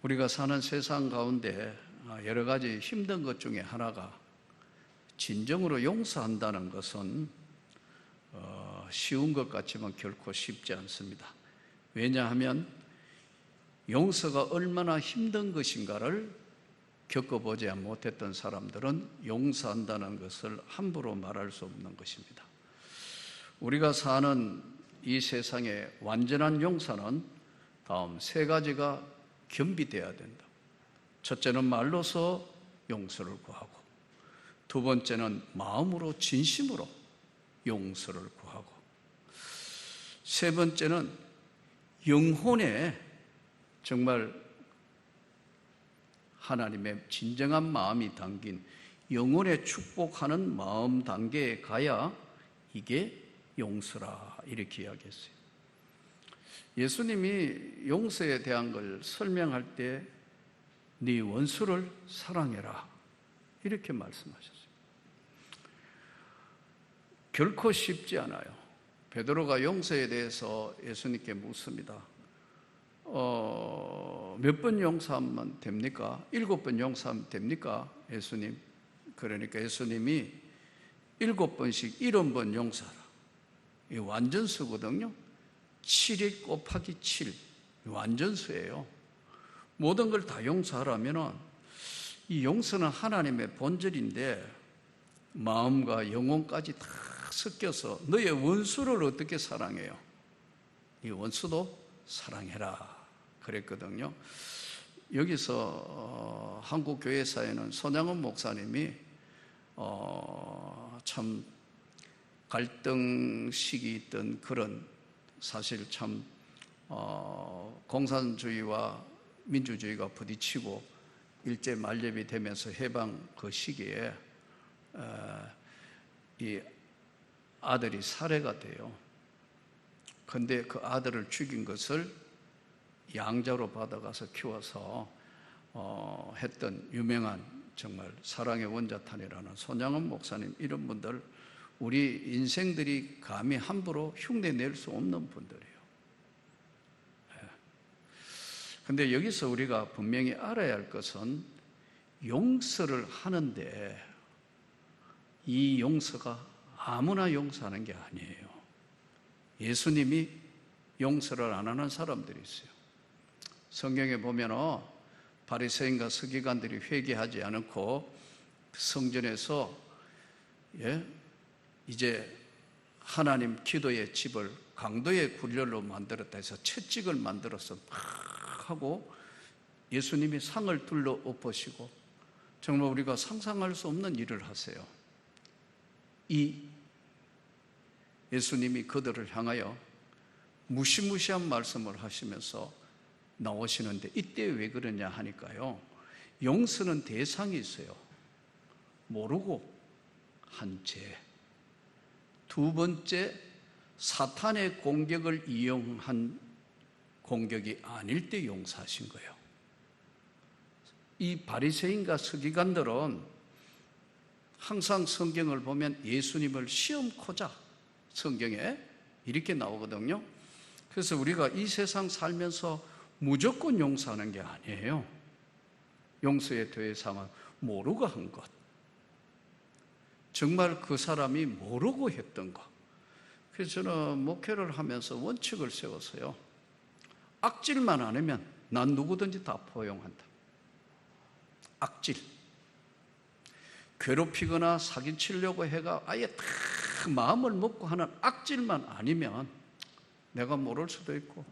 우리가 사는 세상 가운데 여러 가지 힘든 것 중에 하나가 진정으로 용서한다는 것은 쉬운 것 같지만 결코 쉽지 않습니다. 왜냐하면 용서가 얼마나 힘든 것인가를 겪어보지 못했던 사람들은 용서한다는 것을 함부로 말할 수 없는 것입니다. 우리가 사는 이 세상의 완전한 용서는 다음 세 가지가 겸비되어야 된다. 첫째는 말로서 용서를 구하고, 두 번째는 마음으로 진심으로 용서를 구하고, 세 번째는 영혼에 정말 하나님의 진정한 마음이 담긴 영혼에 축복하는 마음 단계에 가야 이게 용서라 이렇게 이야기했어요. 예수님이 용서에 대한 걸 설명할 때 네 원수를 사랑해라 이렇게 말씀하셨어요. 결코 쉽지 않아요. 베드로가 용서에 대해서 예수님께 묻습니다. 몇 번 용서하면 됩니까? 7번 용서하면 됩니까? 예수님. 그러니까 예수님이 7번씩 70번 용서하라. 이 완전수거든요. 7이 곱하기 7 완전수예요. 모든 걸 다 용서하라면은 이 용서는 하나님의 본질인데 마음과 영혼까지 다 섞여서 너의 원수를 어떻게 사랑해요? 이 원수도 사랑해라 그랬거든요. 여기서 한국 교회사에는 손양원 목사님이 참 갈등식이 있던 그런 사실 참 공산주의와 민주주의가 부딪히고 일제 만렙이 되면서 해방 그 시기에 이 아들이 살해가 돼요. 그런데 그 아들을 죽인 것을 양자로 받아가서 키워서 했던 유명한 정말 사랑의 원자탄이라는 손양원 목사님, 이런 분들 우리 인생들이 감히 함부로 흉내낼 수 없는 분들이에요. 그런데 여기서 우리가 분명히 알아야 할 것은 용서를 하는데 이 용서가 아무나 용서하는 게 아니에요. 예수님이 용서를 안 하는 사람들이 있어요. 성경에 보면 바리새인과 서기관들이 회개하지 않고 성전에서 이제 하나님 기도의 집을 강도의 굴렬로 만들었다 해서 채찍을 만들어서 막 하고 예수님이 상을 둘러 엎으시고 정말 우리가 상상할 수 없는 일을 하세요. 이 예수님이 그들을 향하여 무시무시한 말씀을 하시면서 나오시는데 이때 왜 그러냐 하니까요, 용서는 대상이 있어요. 모르고 한 죄. 두 번째, 사탄의 공격을 이용한 공격이 아닐 때 용서하신 거예요. 이 바리새인과 서기관들은 항상 성경을 보면 예수님을 시험코자 성경에 이렇게 나오거든요. 그래서 우리가 이 세상 살면서 무조건 용서하는 게 아니에요. 용서의 대상은 모르고 한 것, 정말 그 사람이 모르고 했던 것. 그래서 저는 목회를 하면서 원칙을 세웠어요. 악질만 안 하면 난 누구든지 다 포용한다. 악질, 괴롭히거나 사기치려고 해가 아예 다 마음을 먹고 하는 악질만 아니면 내가 모를 수도 있고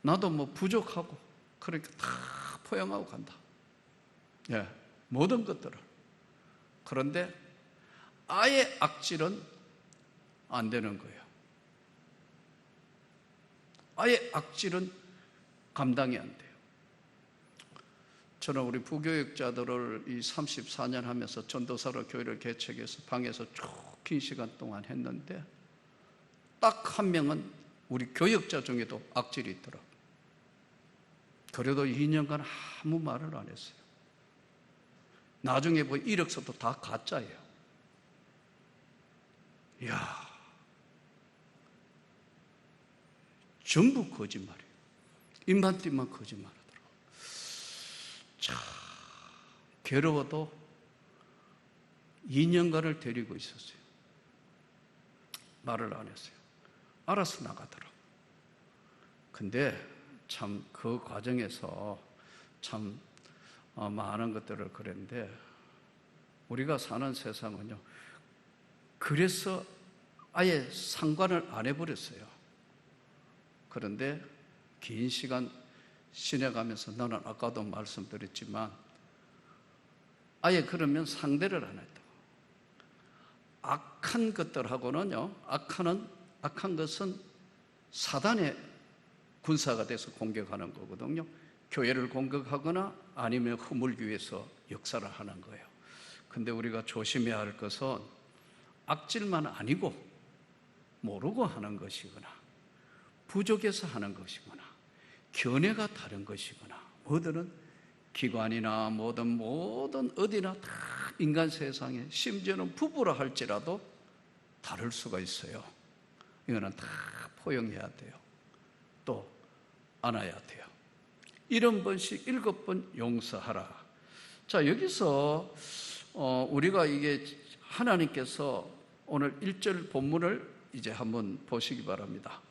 나도 뭐 부족하고 그렇게 다 포용하고 간다. 모든 것들을. 그런데 아예 악질은 안 되는 거예요. 아예 악질은 감당이 안 돼요. 저는 우리 부교육자들을 이 34년 하면서 전도사로 교회를 개척해서 방에서 쭉 긴 시간 동안 했는데 딱 한 명은 우리 교역자 중에도 악질이 있더라고요. 그래도 2년간 아무 말을 안 했어요. 나중에 보니 이력서도 다 가짜예요. 이야, 전부 거짓말이에요. 입만 띄면 거짓말하더라고요. 괴로워도 2년간을 데리고 있었어요. 말을 안 했어요. 알아서 나가더라고. 근데 참 그 과정에서 참 많은 것들을 그랬는데, 우리가 사는 세상은요, 그래서 아예 상관을 안 해버렸어요. 그런데 긴 시간 지내가면서 너는 아까도 말씀드렸지만 아예 그러면 상대를 안 했다고. 악한 것들하고는요, 악한 것은 사단의 군사가 돼서 공격하는 거거든요. 교회를 공격하거나 아니면 허물기 위해서 역사를 하는 거예요. 근데 우리가 조심해야 할 것은 악질만 아니고 모르고 하는 것이거나 부족해서 하는 것이거나 견해가 다른 것이거나, 뭐든 기관이나 모든 어디나 다 인간 세상에, 심지어는 부부라 할지라도 다를 수가 있어요. 이거는 다 포용해야 돼요. 또 안아야 돼요. 70번씩 7번 용서하라. 자, 여기서 우리가 이게 하나님께서 오늘 1절 본문을 이제 한번 보시기 바랍니다.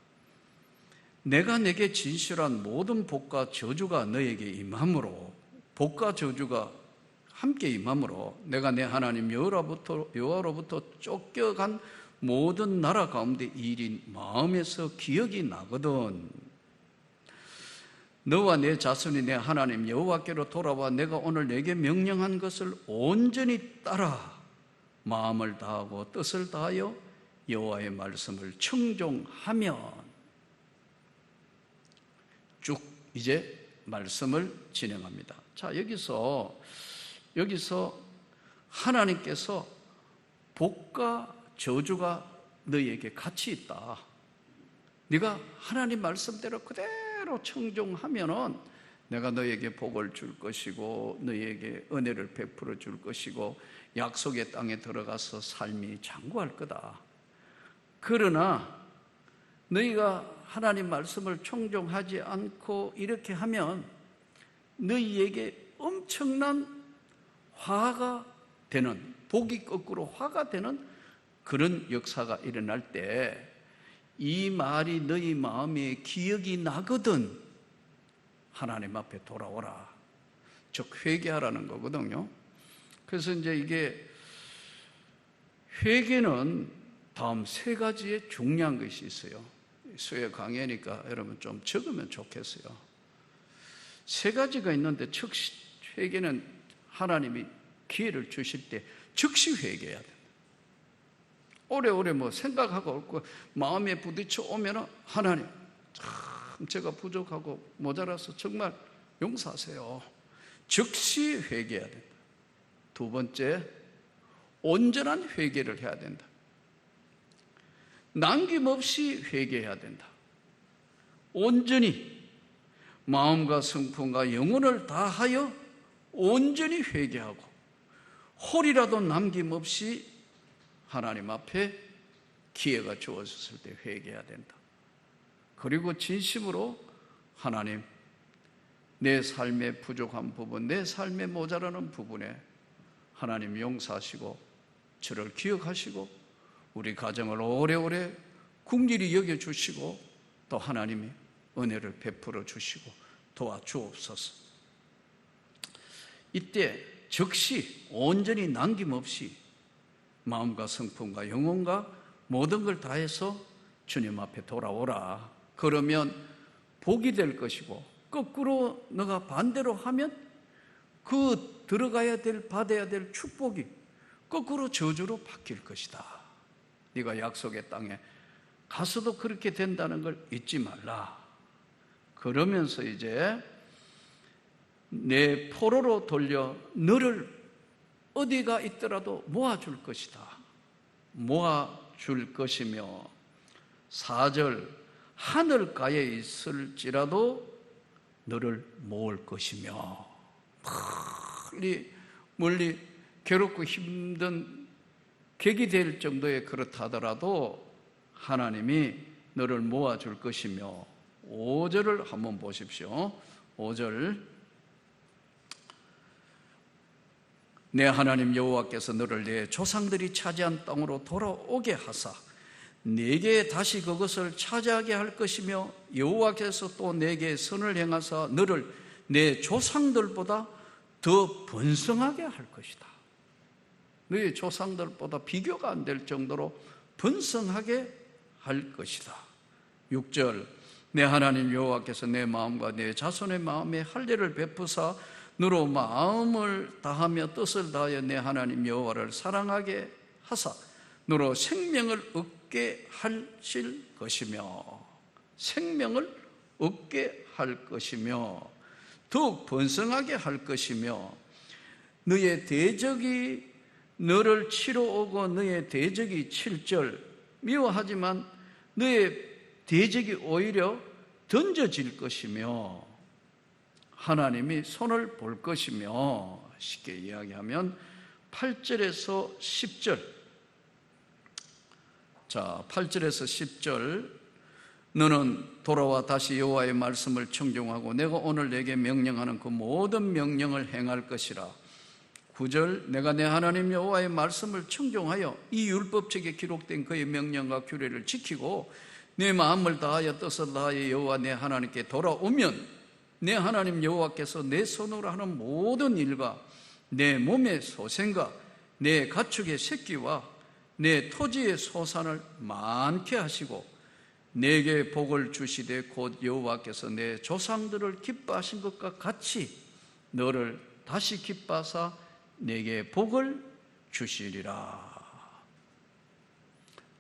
내가 내게 진실한 모든 복과 저주가 너에게 임함으로, 복과 저주가 함께 임함으로 내가 내 하나님 여호와로부터 쫓겨간 모든 나라 가운데 이 일이 마음에서 기억이 나거든. 너와 내 자손이 내 하나님 여호와께로 돌아와 내가 오늘 내게 명령한 것을 온전히 따라 마음을 다하고 뜻을 다하여 여호와의 말씀을 청종하면, 쭉 이제 말씀을 진행합니다. 자, 여기서 하나님께서 복과 저주가 너희에게 같이 있다. 네가 하나님 말씀대로 그대로 청종하면은 내가 너희에게 복을 줄 것이고 너희에게 은혜를 베풀어 줄 것이고 약속의 땅에 들어가서 삶이 장구할 거다. 그러나 너희가 하나님 말씀을 청종하지 않고 이렇게 하면 너희에게 엄청난 화가 되는, 복이 거꾸로 화가 되는 그런 역사가 일어날 때 이 말이 너희 마음에 기억이 나거든 하나님 앞에 돌아오라. 즉 회개하라는 거거든요. 그래서 이제 이게 회개는 다음 3가지의 중요한 것이 있어요. 수요 강의니까 여러분 좀 적으면 좋겠어요. 3가지가 있는데, 즉시 회개는 하나님이 기회를 주실 때 즉시 회개해야 된다. 오래오래 생각하고 없고 마음에 부딪혀 오면 하나님 참 제가 부족하고 모자라서 정말 용서하세요. 즉시 회개해야 된다. 2번째, 온전한 회개를 해야 된다. 남김없이 회개해야 된다. 온전히 마음과 성품과 영혼을 다하여 온전히 회개하고 홀이라도 남김없이 하나님 앞에 기회가 주어졌을 때 회개해야 된다. 그리고 진심으로 하나님, 내 삶의 부족한 부분, 내 삶의 모자라는 부분에 하나님 용서하시고 저를 기억하시고 우리 가정을 오래오래 긍휼히 여겨주시고 또 하나님이 은혜를 베풀어 주시고 도와주옵소서. 이때 즉시 온전히 남김없이 마음과 성품과 영혼과 모든 걸 다해서 주님 앞에 돌아오라. 그러면 복이 될 것이고, 거꾸로 너가 반대로 하면 그 들어가야 될, 받아야 될 축복이 거꾸로 저주로 바뀔 것이다. 네가 약속의 땅에 가서도 그렇게 된다는 걸 잊지 말라. 그러면서 이제 내 포로로 돌려 너를 어디가 있더라도 모아줄 것이다. 모아줄 것이며, 4절, 하늘가에 있을지라도 너를 모을 것이며, 멀리 괴롭고 힘든 객이 될 정도에 그렇다더라도 하나님이 너를 모아줄 것이며, 5절을 한번 보십시오. 5절, 내 하나님 여호와께서 너를 내 조상들이 차지한 땅으로 돌아오게 하사 네게 다시 그것을 차지하게 할 것이며 여호와께서 또 내게 선을 행하사 너를 내 조상들보다 더 번성하게 할 것이다. 너희 조상들보다 비교가 안 될 정도로 번성하게 할 것이다. 6절 내 하나님 여호와께서 내 마음과 내 자손의 마음에 할례를 베푸사 너로 마음을 다하며 뜻을 다하여 내 하나님 여호와를 사랑하게 하사 너로 생명을 얻게 하실 것이며 생명을 얻게 할 것이며 더욱 번성하게 할 것이며 너의 대적이 너를 치러 오고 너의 대적이 7절 미워하지만 너의 대적이 오히려 던져질 것이며 하나님이 손을 볼 것이며 쉽게 이야기하면 8절에서 10절 자 8절에서 10절 너는 돌아와 다시 여호와의 말씀을 청종하고 내가 오늘 내게 명령하는 그 모든 명령을 행할 것이라 9절 내가 내 하나님 여호와의 말씀을 청종하여 이 율법책에 기록된 그의 명령과 규례를 지키고 내 마음을 다하여 뜻을 다하여 여호와 내 하나님께 돌아오면 내 하나님 여호와께서 내 손으로 하는 모든 일과 내 몸의 소생과 내 가축의 새끼와 내 토지의 소산을 많게 하시고 내게 복을 주시되 곧 여호와께서 내 조상들을 기뻐하신 것과 같이 너를 다시 기뻐하사 내게 복을 주시리라.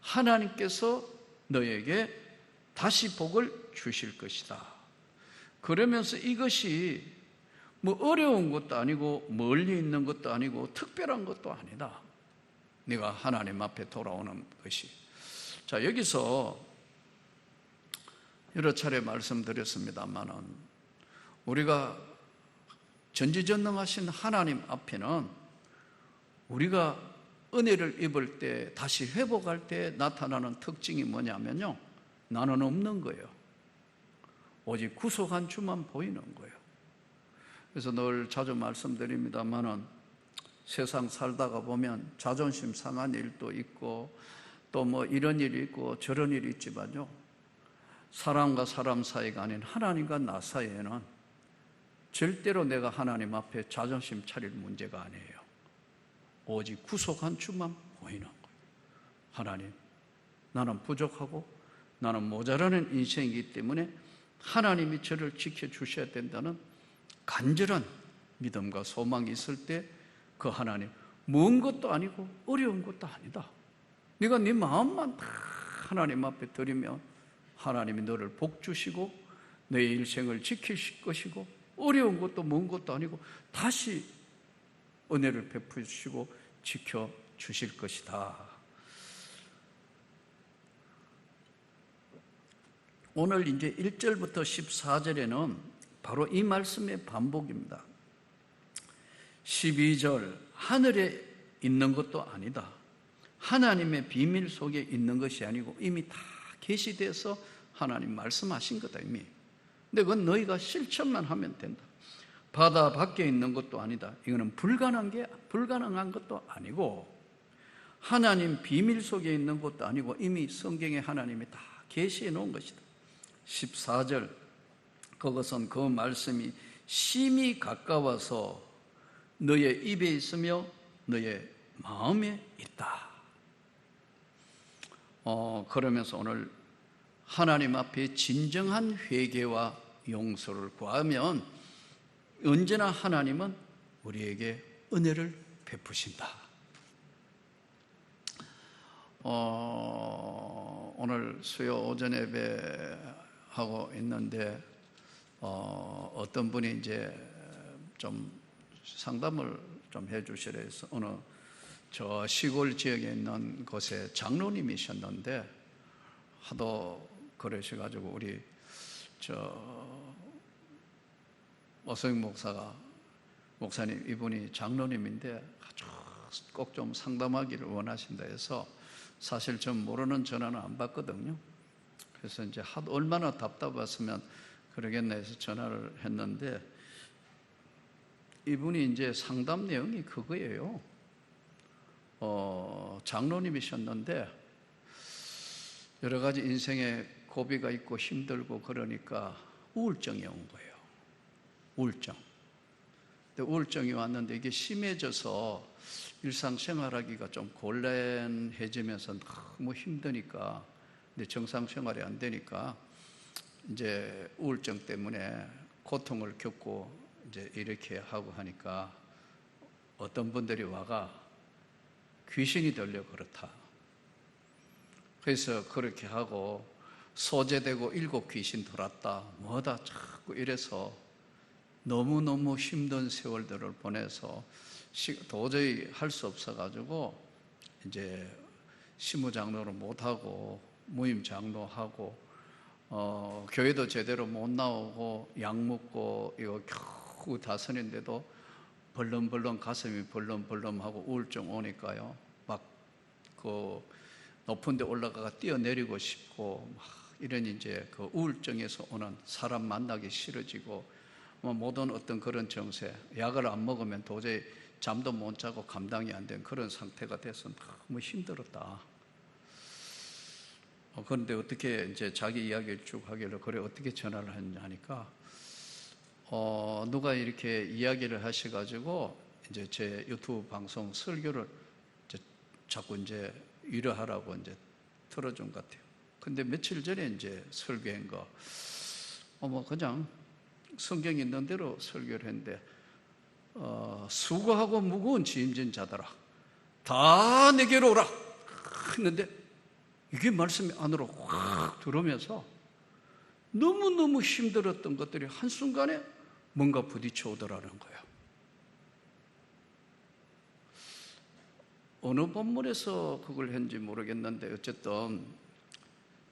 하나님께서 너에게 다시 복을 주실 것이다. 그러면서 이것이 뭐 어려운 것도 아니고 멀리 있는 것도 아니고 특별한 것도 아니다. 네가 하나님 앞에 돌아오는 것이. 자, 여기서 여러 차례 말씀드렸습니다만은 우리가 전지전능하신 하나님 앞에는 우리가 은혜를 입을 때 다시 회복할 때 나타나는 특징이 뭐냐면요, 나는 없는 거예요. 오직 구속한 주만 보이는 거예요. 그래서 늘 자주 말씀드립니다만은 세상 살다가 보면 자존심 상한 일도 있고 또 뭐 이런 일이 있고 저런 일이 있지만요, 사람과 사람 사이가 아닌 하나님과 나 사이에는 절대로 내가 하나님 앞에 자존심 차릴 문제가 아니에요. 오직 구속한 주만 보이는 거예요. 하나님, 나는 부족하고 나는 모자라는 인생이기 때문에 하나님이 저를 지켜주셔야 된다는 간절한 믿음과 소망이 있을 때 그 하나님, 먼 것도 아니고 어려운 것도 아니다. 네가 네 마음만 다 하나님 앞에 드리면 하나님이 너를 복 주시고 너의 일생을 지키실 것이고 어려운 것도 먼 것도 아니고 다시 은혜를 베푸시고 지켜주실 것이다. 오늘 이제 1절부터 14절에는 바로 이 말씀의 반복입니다. 12절, 하늘에 있는 것도 아니다. 하나님의 비밀 속에 있는 것이 아니고 이미 다 계시돼서 하나님 말씀하신 거다 이미. 근데 그건 너희가 실천만 하면 된다. 바다 밖에 있는 것도 아니다. 이거는 불가능한 것도 아니고 하나님 비밀 속에 있는 것도 아니고 이미 성경에 하나님이 다 계시해 놓은 것이다. 14절, 그것은 그 말씀이 심히 가까워서 너의 입에 있으며 너의 마음에 있다. 그러면서 오늘 하나님 앞에 진정한 회개와 용서를 구하면 언제나 하나님은 우리에게 은혜를 베푸신다. 오늘 수요 오전 예배하고 있는데 어떤 분이 이제 좀 상담을 좀 해주시라 해서 어느 저 시골 지역에 있는 곳에 장로님이셨는데 하도 그러셔가지고 우리 오성익 목사님 이분이 장로님인데 아주 꼭 좀 상담하기를 원하신다 해서 사실 전 모르는 전화는 안 받거든요. 그래서 이제 하도 얼마나 답답했으면 그러겠나 해서 전화를 했는데 이분이 이제 상담 내용이 그거예요. 장로님이셨는데 여러 가지 인생에 고비가 있고 힘들고 그러니까 우울증이 온 거예요. 우울증. 근데 우울증이 왔는데 이게 심해져서 일상생활하기가 좀 곤란해지면서 너무 힘드니까, 근데 정상생활이 안 되니까 이제 우울증 때문에 고통을 겪고 이제 이렇게 하고 하니까 어떤 분들이 와가 귀신이 들려 그렇다. 그래서 그렇게 하고 소재되고 7 귀신 들었다 뭐다 자꾸 이래서 너무너무 힘든 세월들을 보내서 도저히 할 수 없어가지고 이제 시무장로를 못하고 무임장로하고 교회도 제대로 못 나오고 약 먹고 이거 겨우 다스는데도 벌렁벌렁 가슴이 벌렁벌렁하고 우울증 오니까요. 막 그 높은 데 올라가가 뛰어내리고 싶고 막 이런 이제 그 우울증에서 오는 사람 만나기 싫어지고 모든 어떤 그런 정세, 약을 안 먹으면 도저히 잠도 못 자고 감당이 안 된 그런 상태가 돼서 너무 힘들었다. 그런데 어떻게 이제 자기 이야기를 쭉 하길래 그래 어떻게 전화를 했냐니까 누가 이렇게 이야기를 하셔가지고 이제 제 유튜브 방송 설교를 이제 자꾸 이제 위로하라고 이제 틀어준 것 같아요. 근데 며칠 전에 이제 설교한 거, 그냥 성경 있는 대로 설교를 했는데, 수고하고 무거운 짐진 자들아, 다 내게로 오라! 했는데, 이게 말씀이 안으로 확 들어오면서 너무너무 힘들었던 것들이 한순간에 뭔가 부딪혀 오더라는 거예요. 어느 본문에서 그걸 했는지 모르겠는데 어쨌든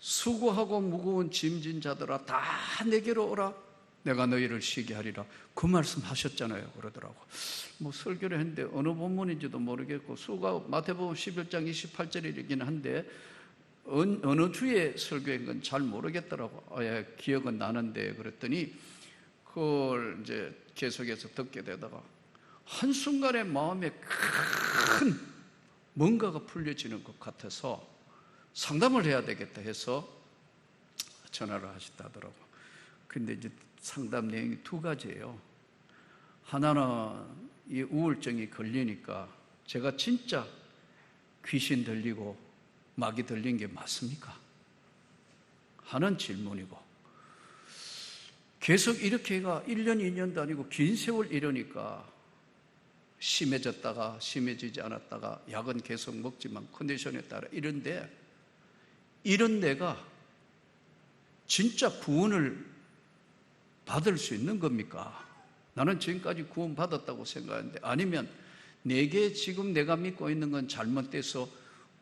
수고하고 무거운 짐진 자들아 다 내게로 오라 내가 너희를 쉬게 하리라 그 말씀 하셨잖아요. 그러더라고. 설교를 했는데 어느 본문인지도 모르겠고 수고 마태복음 11장 28절이긴 한데 어느 주에 설교한 건 잘 모르겠더라고. 기억은 나는데 그랬더니 그걸 이제 계속해서 듣게 되다가 한순간에 마음에 큰 뭔가가 풀려지는 것 같아서 상담을 해야 되겠다 해서 전화를 하셨다더라고. 근데 이제 상담 내용이 2가지예요. 하나는 이 우울증이 걸리니까 제가 진짜 귀신 들리고 마귀 들린 게 맞습니까? 하는 질문이고, 계속 이렇게가 1년, 2년도 아니고 긴 세월 이러니까 심해졌다가 심해지지 않았다가 약은 계속 먹지만 컨디션에 따라 이런데, 이런 내가 진짜 구원을 받을 수 있는 겁니까? 나는 지금까지 구원 받았다고 생각하는데, 아니면 내게 지금 내가 믿고 있는 건 잘못돼서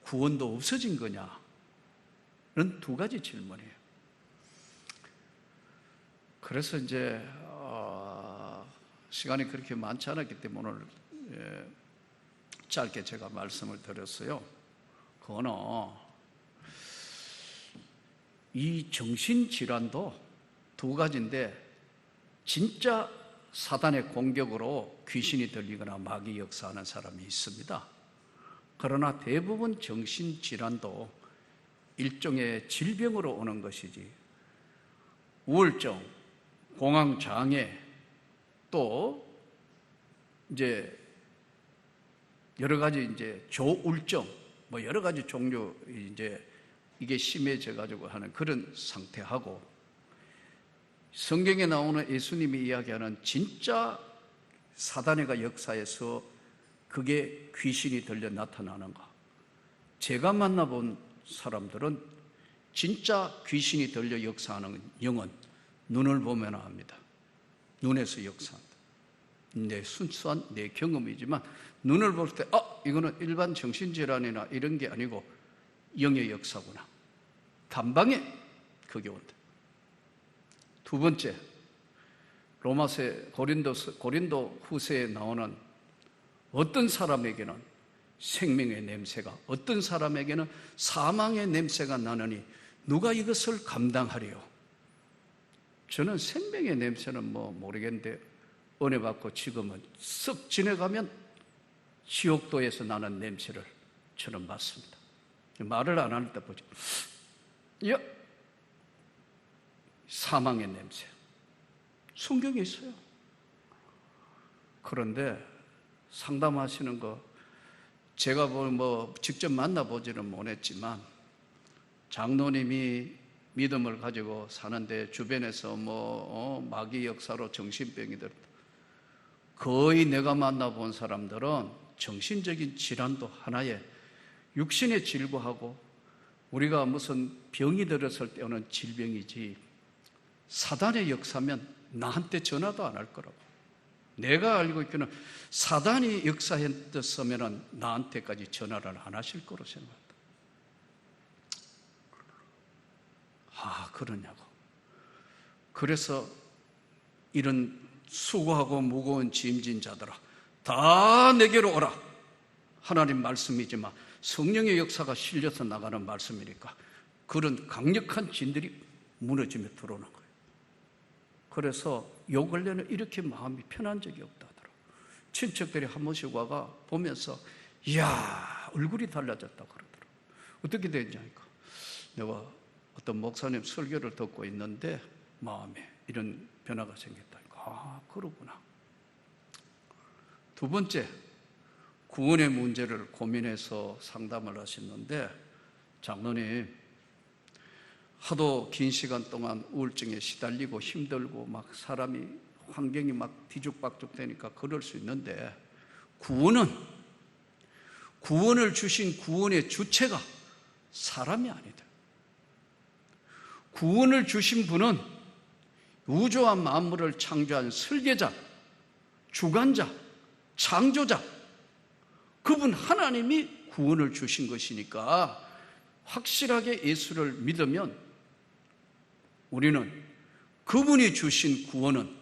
구원도 없어진 거냐? 이런 2가지 질문이에요. 그래서 이제 시간이 그렇게 많지 않았기 때문에 오늘 짧게 제가 말씀을 드렸어요. 그거는 이 정신질환도 2가지인데 진짜 사단의 공격으로 귀신이 들리거나 마귀 역사하는 사람이 있습니다. 그러나 대부분 정신질환도 일종의 질병으로 오는 것이지 우울증, 공황장애, 또 이제 여러 가지 이제 조울증, 여러 가지 종류 이제 이게 심해져 가지고 하는 그런 상태하고, 성경에 나오는 예수님이 이야기하는 진짜 사단의 역사에서 그게 귀신이 들려 나타나는 거. 제가 만나본 사람들은 진짜 귀신이 들려 역사하는 영은 눈을 보면 압니다. 눈에서 역사한다. 내 순수한 내 경험이지만 눈을 볼 때 이거는 일반 정신질환이나 이런 게 아니고 영의 역사구나. 단방에 그게 온다. 2번째, 로마서 고린도 후서에 나오는 어떤 사람에게는 생명의 냄새가, 어떤 사람에게는 사망의 냄새가 나느니 누가 이것을 감당하리요? 저는 생명의 냄새는 모르겠는데 은혜 받고 지금은 쓱 지내가면 지옥도에서 나는 냄새를 저는 맡습니다. 말을 안 할 때 보죠. 야, 사망의 냄새. 성경에 있어요. 그런데 상담하시는 거 제가 뭐 직접 만나보지는 못했지만 장로님이 믿음을 가지고 사는데 주변에서 마귀 역사로 정신병이들 거의 내가 만나본 사람들은 정신적인 질환도 하나의 육신에 질구하고 우리가 무슨 병이 들었을 때 오는 질병이지 사단의 역사면 나한테 전화도 안 할 거라고. 내가 알고 있기는 사단이 역사했으면 나한테까지 전화를 안 하실 거로 생각합니다. 그러냐고. 그래서 이런 수고하고 무거운 짐진 자들아 다 내게로 오라. 하나님 말씀이지만 성령의 역사가 실려서 나가는 말씀이니까 그런 강력한 진들이 무너지며 들어오는 거예요. 그래서 요 근래는 이렇게 마음이 편한 적이 없다더라고요. 친척들이 한 번씩 와가 보면서 이야 얼굴이 달라졌다 그러더라고요. 어떻게 됐냐니까 내가 어떤 목사님 설교를 듣고 있는데 마음에 이런 변화가 생겼다니까. 그러구나. 두 번째, 구원의 문제를 고민해서 상담을 하셨는데 장로님 하도 긴 시간 동안 우울증에 시달리고 힘들고 막 사람이 환경이 막 뒤죽박죽 되니까 그럴 수 있는데 구원을 주신 구원의 주체가 사람이 아니다. 구원을 주신 분은 우주와 만물을 창조한 설계자, 주관자, 창조자, 그분 하나님이 구원을 주신 것이니까 확실하게 예수를 믿으면 우리는 그분이 주신 구원은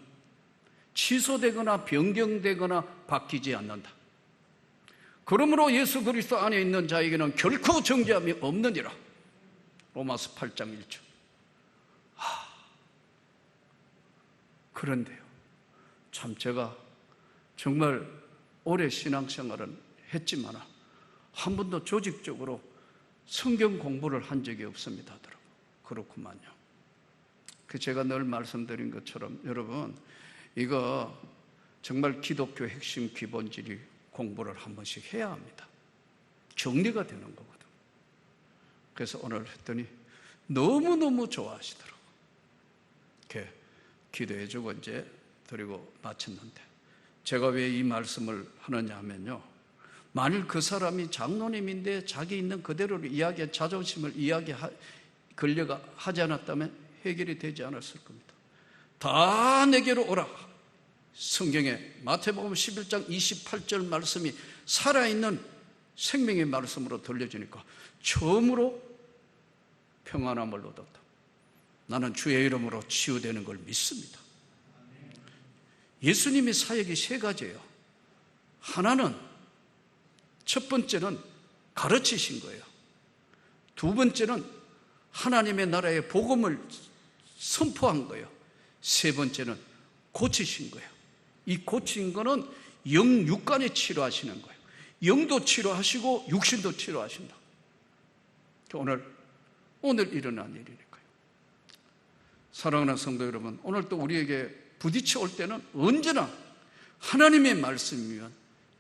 취소되거나 변경되거나 바뀌지 않는다. 그러므로 예수 그리스도 안에 있는 자에게는 결코 정죄함이 없느니라. 로마서 8장 1절. 그런데요, 참 제가 정말 오래 신앙생활을 했지만 한 번도 조직적으로 성경 공부를 한 적이 없습니다. 그렇구만요. 제가 늘 말씀드린 것처럼 여러분 이거 정말 기독교 핵심 기본지리 공부를 한 번씩 해야 합니다. 정리가 되는 거거든. 그래서 오늘 했더니 너무너무 좋아하시더라고요. 이렇게 기도해주고 이제 드리고 마쳤는데 제가 왜 이 말씀을 하느냐 하면요, 만일 그 사람이 장로님인데 자기 있는 그대로 자존심을 걸려가 하지 않았다면 해결이 되지 않았을 겁니다. 다 내게로 오라. 성경에 마태복음 11장 28절 말씀이 살아있는 생명의 말씀으로 들려지니까 처음으로 평안함을 얻었다. 나는 주의 이름으로 치유되는 걸 믿습니다. 예수님의 사역이 세 가지예요. 하나는 첫 번째는 가르치신 거예요. 두 번째는 하나님의 나라의 복음을 선포한 거예요. 세 번째는 고치신 거예요. 이 고친 거는 영육간에 치료하시는 거예요. 영도 치료하시고 육신도 치료하신다. 오늘 일어난 일이니까요. 사랑하는 성도 여러분, 오늘 또 우리에게 부딪혀 올 때는 언제나 하나님의 말씀이면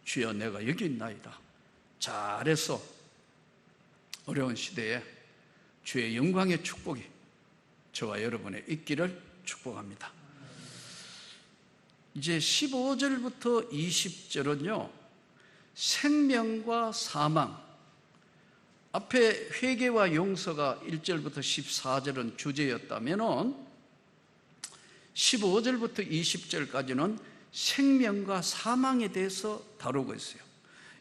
주여 내가 여기 있나이다. 잘해서 어려운 시대에 주의 영광의 축복이 저와 여러분의 있기를 축복합니다. 이제 15절부터 20절은요, 생명과 사망, 앞에 회개와 용서가 1절부터 14절은 주제였다면 15절부터 20절까지는 생명과 사망에 대해서 다루고 있어요.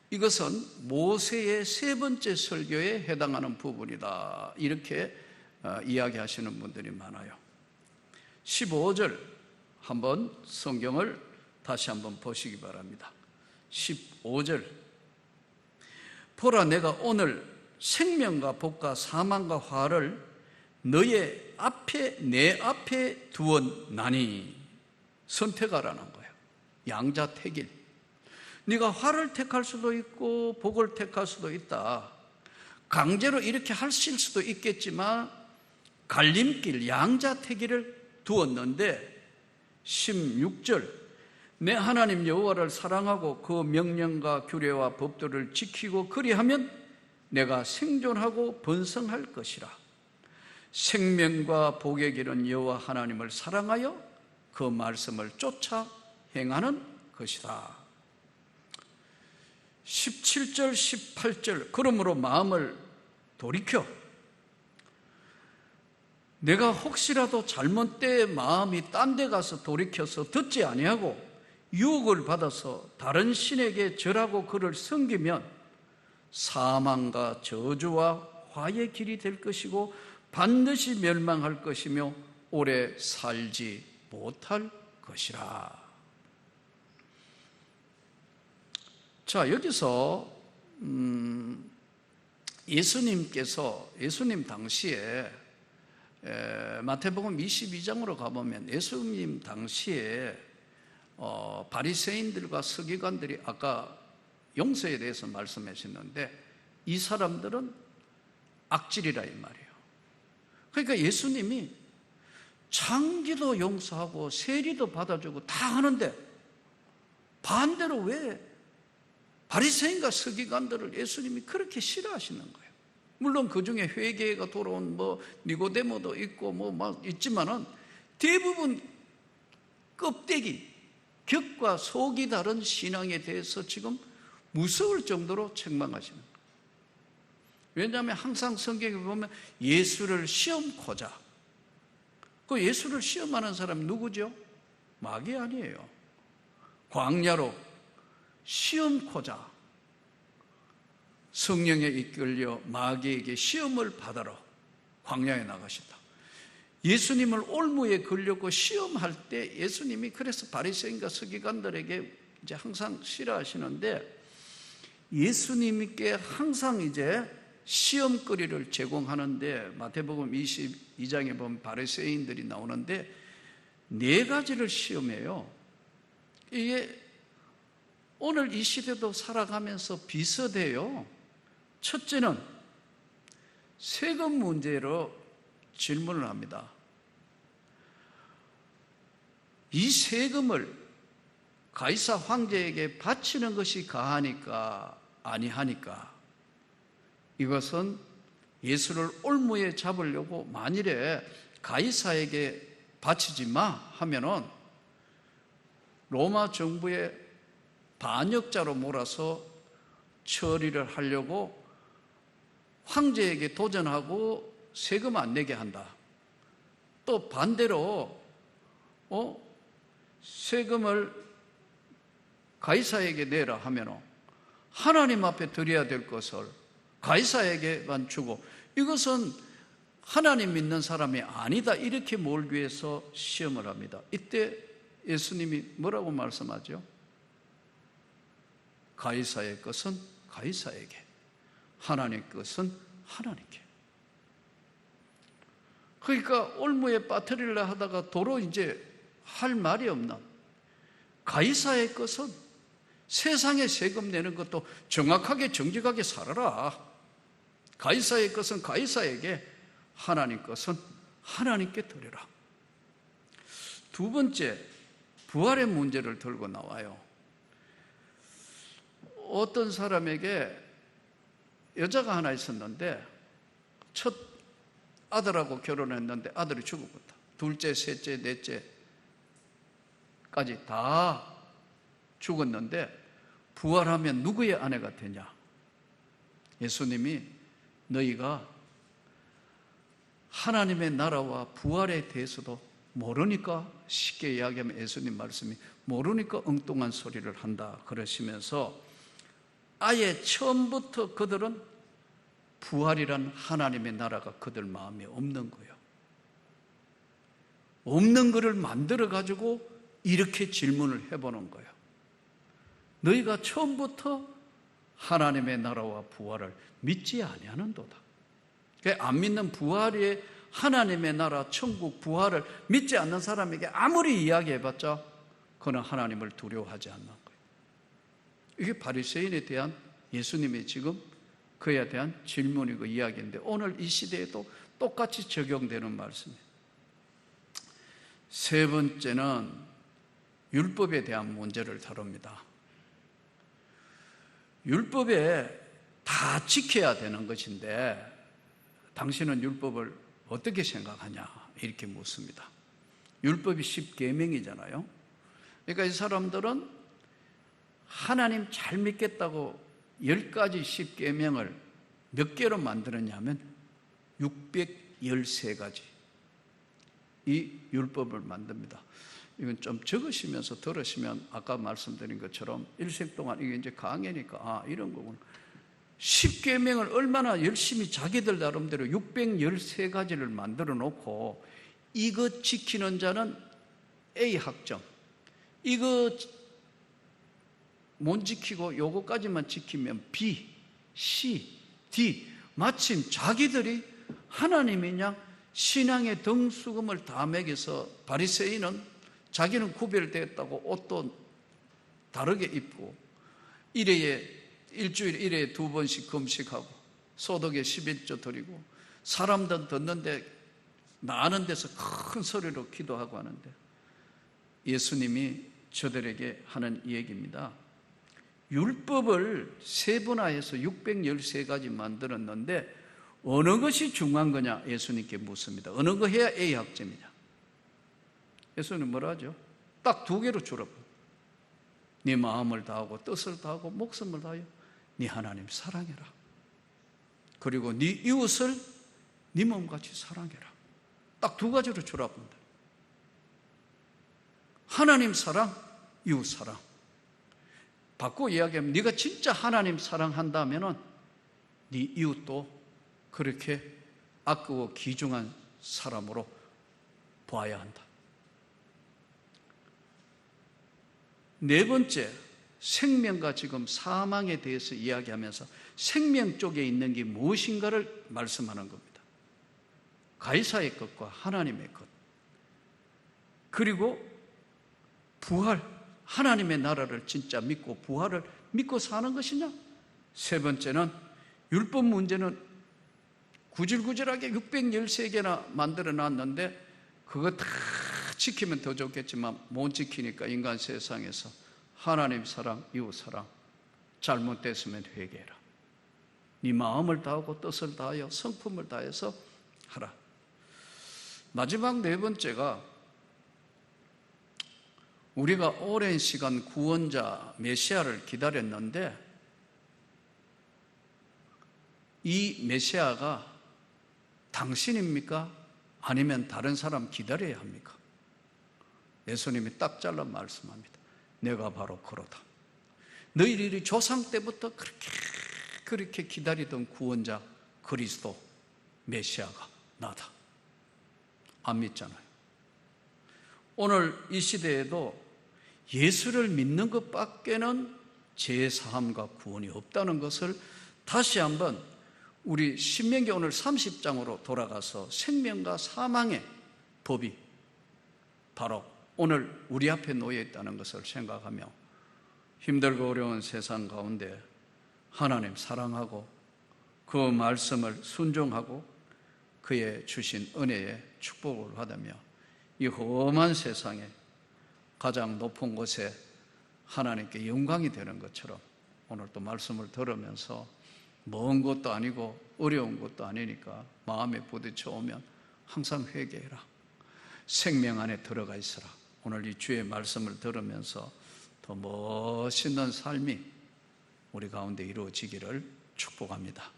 이것은 모세의 세 번째 설교에 해당하는 부분이다, 이렇게 이야기하시는 분들이 많아요. 15절 한번 성경을 다시 한번 보시기 바랍니다. 15절, 보라 내가 오늘 생명과 복과 사망과 화를 너의 앞에 내 앞에 두었나니. 선택하라는 거예요. 양자택일. 네가 화를 택할 수도 있고 복을 택할 수도 있다. 강제로 이렇게 하실 수도 있겠지만 갈림길, 양자택일을 두었는데 16절 내 하나님 여호와를 사랑하고 그 명령과 규례와 법도를 지키고 그리하면 내가 생존하고 번성할 것이라. 생명과 복의 길은 여호와 하나님을 사랑하여 그 말씀을 쫓아 행하는 것이다. 17절 18절 그러므로 마음을 돌이켜 내가 혹시라도 잘못된 마음이 딴 데 가서 돌이켜서 듣지 아니하고 유혹을 받아서 다른 신에게 절하고 그를 섬기면 사망과 저주와 화의 길이 될 것이고 반드시 멸망할 것이며 오래 살지 못할 것이라. 자, 여기서 예수님 당시에 마태복음 22장으로 가보면 예수님 당시에 바리새인들과 서기관들이 아까 용서에 대해서 말씀하셨는데 이 사람들은 악질이라 이 말이에요. 그러니까 예수님이 장기도 용서하고 세리도 받아주고 다 하는데 반대로 왜 바리새인과 서기관들을 예수님이 그렇게 싫어하시는 거예요? 물론 그 중에 회개가 돌아온 니고데모도 있고 막 있지만은 대부분 껍데기, 격과 속이 다른 신앙에 대해서 지금 무서울 정도로 책망하시는 거예요. 왜냐하면 항상 성경에 보면 예수를 시험코자. 그 예수를 시험하는 사람이 누구죠? 마귀 아니에요. 광야로 시험코자 성령에 이끌려 마귀에게 시험을 받으러 광야에 나가셨다. 예수님을 올무에 걸려고 시험할 때 예수님이 그래서 바리새인과 서기관들에게 이제 항상 싫어하시는데 예수님께 항상 이제 시험거리를 제공하는데 마태복음 22장에 보면 바리새인들이 나오는데 4가지를 시험해요. 이게 오늘 이 시대도 살아가면서 비슷해요. 첫째는 세금 문제로 질문을 합니다. 이 세금을 가이사 황제에게 바치는 것이 가하니까 아니하니까 이것은 예수를 올무에 잡으려고 만일에 가이사에게 바치지 마 하면은 로마 정부의 반역자로 몰아서 처리를 하려고 황제에게 도전하고 세금 안 내게 한다. 또 반대로 세금을 가이사에게 내라 하면 하나님 앞에 드려야 될 것을 가이사에게만 주고 이것은 하나님 믿는 사람이 아니다 이렇게 몰기 위해서 시험을 합니다. 이때 예수님이 뭐라고 말씀하죠? 가이사의 것은 가이사에게, 하나님의 것은 하나님께. 그러니까 올무에 빠뜨리려 하다가 도로 이제 할 말이 없나. 가이사의 것은 세상에 세금 내는 것도 정확하게 정직하게 살아라. 가이사의 것은 가이사에게, 하나님 것은 하나님께 드려라. 두 번째, 부활의 문제를 들고 나와요. 어떤 사람에게 여자가 하나 있었는데 첫 아들하고 결혼했는데 아들이 죽었다. 둘째, 셋째, 넷째까지 다 죽었는데 부활하면 누구의 아내가 되냐? 예수님이 너희가 하나님의 나라와 부활에 대해서도 모르니까, 쉽게 이야기하면 예수님 말씀이 모르니까 엉뚱한 소리를 한다 그러시면서 아예 처음부터 그들은 부활이란 하나님의 나라가 그들 마음에 없는 거예요. 없는 것을 만들어가지고 이렇게 질문을 해보는 거예요. 너희가 처음부터 하나님의 나라와 부활을 믿지 아니하는도다. 안 믿는 부활의 하나님의 나라, 천국, 부활을 믿지 않는 사람에게 아무리 이야기해봤자 그는 하나님을 두려워하지 않는 거예요. 이게 바리새인에 대한 예수님의 지금 그에 대한 질문이고 이야기인데, 오늘 이 시대에도 똑같이 적용되는 말씀이에요. 세 번째는 율법에 대한 문제를 다룹니다. 율법에 다 지켜야 되는 것인데 당신은 율법을 어떻게 생각하냐 이렇게 묻습니다. 율법이 10계명이잖아요. 그러니까 이 사람들은 하나님 잘 믿겠다고 10가지 10계명을 몇 개로 만들었냐면 613가지 이 율법을 만듭니다. 이건 좀 적으시면서 들으시면 아까 말씀드린 것처럼 일생 동안 이게 이제 강해니까 이런 거구나. 10계명을 얼마나 열심히 자기들 나름대로 613가지를 만들어 놓고 이거 지키는 자는 A 학점, 이거 못 지키고 요거까지만 지키면 B, C, D, 마침 자기들이 하나님이냐 신앙의 등수금을 다 매겨서 바리새인은 자기는 구별되었다고 옷도 다르게 입고 일주일에 1회에 2번씩 금식하고 소득에 11조 드리고 사람들 듣는데 나는 데서 큰 소리로 기도하고 하는데, 예수님이 저들에게 하는 얘기입니다. 율법을 세분화해서 613가지 만들었는데 어느 것이 중요한 거냐 예수님께 묻습니다. 어느 거 해야 A 학점이냐. 예수님 뭐라 하죠? 딱 2개로 줄어버려. 네 마음을 다하고 뜻을 다하고 목숨을 다하여 네 하나님 사랑해라. 그리고 네 이웃을 네 몸같이 사랑해라. 딱 2가지로 줄어본다. 하나님 사랑, 이웃 사랑. 바꿔 이야기하면 네가 진짜 하나님 사랑한다면은 네 이웃도 그렇게 아끼고 귀중한 사람으로 봐야 한다. 네 번째, 생명과 지금 사망에 대해서 이야기하면서 생명 쪽에 있는 게 무엇인가를 말씀하는 겁니다. 가이사의 것과 하나님의 것, 그리고 부활, 하나님의 나라를 진짜 믿고 부활을 믿고 사는 것이냐. 세 번째는 율법 문제는 구질구질하게 613개나 만들어 놨는데 그거 다 지키면 더 좋겠지만 못 지키니까 인간 세상에서 하나님 사랑, 이웃 사랑, 잘못됐으면 회개해라. 네 마음을 다하고 뜻을 다하여 성품을 다해서 하라. 마지막 네 번째가 우리가 오랜 시간 구원자 메시아를 기다렸는데 이 메시아가 당신입니까? 아니면 다른 사람 기다려야 합니까? 예수님이 딱 잘라 말씀합니다. 내가 바로 그러다. 너희들이 조상 때부터 그렇게 기다리던 구원자 그리스도 메시아가 나다. 안 믿잖아요. 오늘 이 시대에도 예수를 믿는 것밖에는 죄사함과 구원이 없다는 것을 다시 한번 우리 신명기 오늘 30장으로 돌아가서 생명과 사망의 법이 바로 오늘 우리 앞에 놓여 있다는 것을 생각하며 힘들고 어려운 세상 가운데 하나님 사랑하고 그 말씀을 순종하고 그의 주신 은혜의 축복을 받으며 이 험한 세상에 가장 높은 곳에 하나님께 영광이 되는 것처럼 오늘 또 말씀을 들으면서 먼 것도 아니고 어려운 것도 아니니까 마음에 부딪혀 오면 항상 회개해라. 생명 안에 들어가 있어라. 오늘 이 주의 말씀을 들으면서 더 멋있는 삶이 우리 가운데 이루어지기를 축복합니다.